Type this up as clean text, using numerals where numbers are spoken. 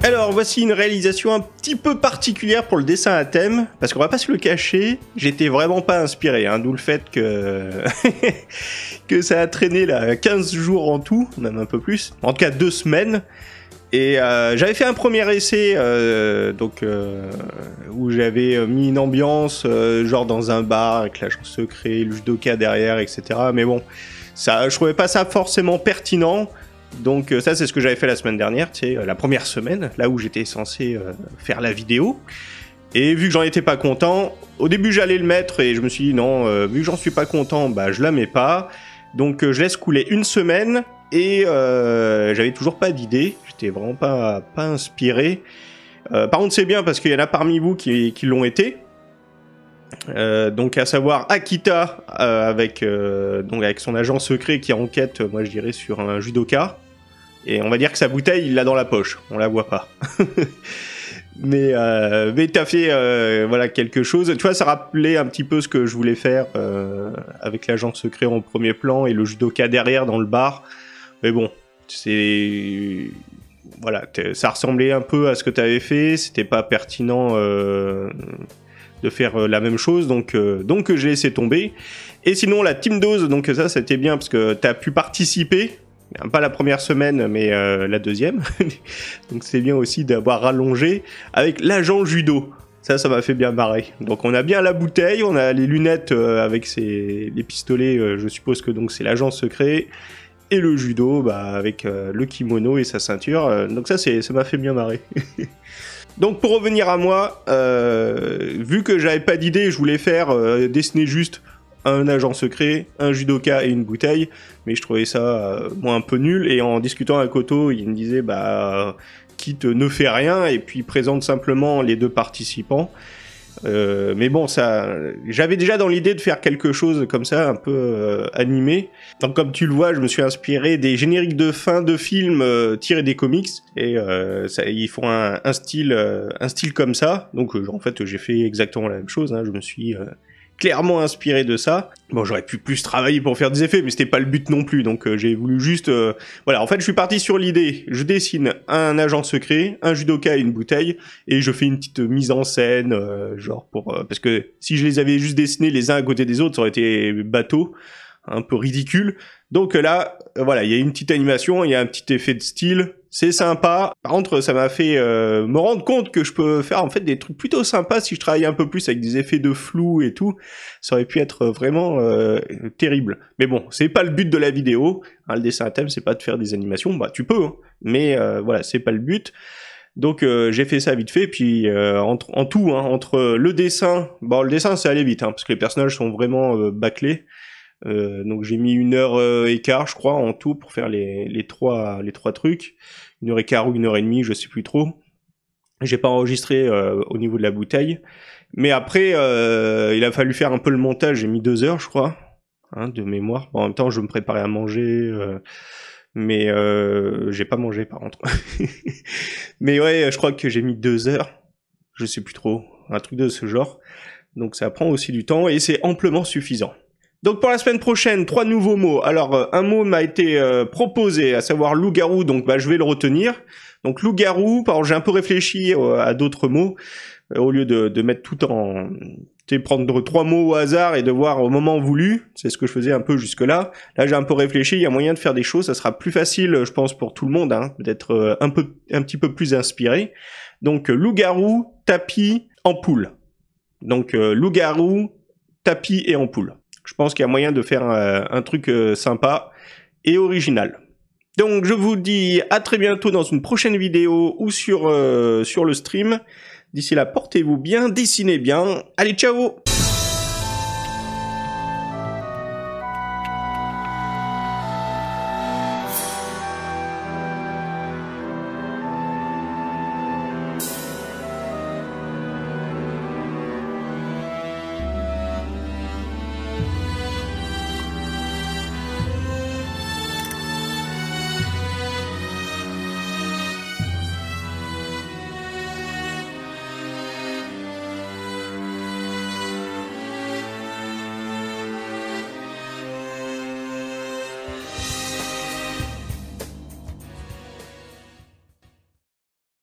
Alors voici une réalisation un petit peu particulière pour le dessin à thème, parce qu'on va pas se le cacher, j'étais vraiment pas inspiré, hein, d'où le fait que que ça a traîné là 15 jours en tout, même un peu plus, en tout cas 2 semaines. Et j'avais fait un premier essai où j'avais mis une ambiance genre dans un bar avec l'agent secret, le judoka derrière, etc. Mais bon, ça, je trouvais pas ça forcément pertinent. Donc ça c'est ce que j'avais fait la semaine dernière, tu sais, la première semaine, là où j'étais censé faire la vidéo. Et vu que j'en étais pas content, au début j'allais le mettre et je me suis dit non, vu que j'en suis pas content, bah je la mets pas. Donc je laisse couler une semaine et j'avais toujours pas d'idée, j'étais vraiment pas inspiré. Par contre c'est bien parce qu'il y en a parmi vous qui l'ont été. Donc à savoir Akita avec son agent secret qui enquête, moi je dirais, sur un judoka. Et on va dire que sa bouteille, il l'a dans la poche, on la voit pas. mais t'as fait voilà quelque chose. Tu vois, ça rappelait un petit peu ce que je voulais faire avec l'agent secret en premier plan et le judoka derrière dans le bar. Mais bon, c'est voilà, ça ressemblait un peu à ce que t'avais fait. C'était pas pertinent de faire la même chose, donc j'ai laissé tomber. Et sinon la team dose, donc ça c'était bien parce que t'as pu participer, pas la première semaine mais la deuxième. Donc c'est bien aussi d'avoir rallongé avec l'agent judo. Ça m'a fait bien marrer. Donc on a bien la bouteille, on a les lunettes avec les pistolets, je suppose que donc c'est l'agent secret, et le judo avec le kimono et sa ceinture. Donc ça m'a fait bien marrer. Donc pour revenir à moi, vu que j'avais pas d'idée, je voulais faire dessiner juste un agent secret, un judoka et une bouteille, mais je trouvais ça moi un peu nul, et en discutant avec Otto, il me disait quitte ne fait rien et puis présente simplement les 2 participants. Mais bon, j'avais déjà dans l'idée de faire quelque chose comme ça, un peu animé. Donc comme tu le vois, je me suis inspiré des génériques de fin de films tirés des comics, et ils font un style comme ça. Donc en fait, j'ai fait exactement la même chose, hein. Je me suis clairement inspiré de ça. Bon, j'aurais pu plus travailler pour faire des effets, mais c'était pas le but non plus, donc j'ai voulu juste... Voilà, en fait, je suis parti sur l'idée, je dessine un agent secret, un judoka et une bouteille, et je fais une petite mise en scène, parce que si je les avais juste dessinés les uns à côté des autres, ça aurait été bateau, un peu ridicule. Donc là, voilà, il y a une petite animation, il y a un petit effet de style, c'est sympa. Par contre, ça m'a fait me rendre compte que je peux faire en fait des trucs plutôt sympas si je travaillais un peu plus avec des effets de flou et tout. Ça aurait pu être vraiment terrible. Mais bon, c'est pas le but de la vidéo. Hein, le dessin à thème, c'est pas de faire des animations. Bah, tu peux, hein, mais voilà, c'est pas le but. Donc j'ai fait ça vite fait, puis en tout, hein, entre le dessin, le dessin ça allait vite, hein, parce que les personnages sont vraiment bâclés. Donc j'ai mis 1h15 je crois en tout pour faire les trois trucs, 1h15 ou 1h30, je sais plus trop. J'ai pas enregistré au niveau de la bouteille, mais après il a fallu faire un peu le montage. J'ai mis 2 heures je crois, hein, de mémoire. Bon, en même temps je me préparais à manger, mais j'ai pas mangé par contre. Mais ouais, je crois que j'ai mis 2 heures, je sais plus trop, un truc de ce genre. Donc ça prend aussi du temps et c'est amplement suffisant. Donc pour la semaine prochaine, 3 nouveaux mots. Alors un mot m'a été proposé, à savoir loup-garou, donc je vais le retenir. Donc loup-garou, j'ai un peu réfléchi à d'autres mots, au lieu de mettre tout en... Tu sais, prendre 3 mots au hasard et de voir au moment voulu, c'est ce que je faisais un peu jusque-là. Là j'ai un peu réfléchi, il y a moyen de faire des choses, ça sera plus facile je pense pour tout le monde, hein, d'être un petit peu plus inspiré. Donc loup-garou, tapis, ampoule. Donc loup-garou, tapis et ampoule. Je pense qu'il y a moyen de faire un truc sympa et original. Donc je vous dis à très bientôt dans une prochaine vidéo ou sur le stream. D'ici là, portez-vous bien, dessinez bien. Allez, ciao!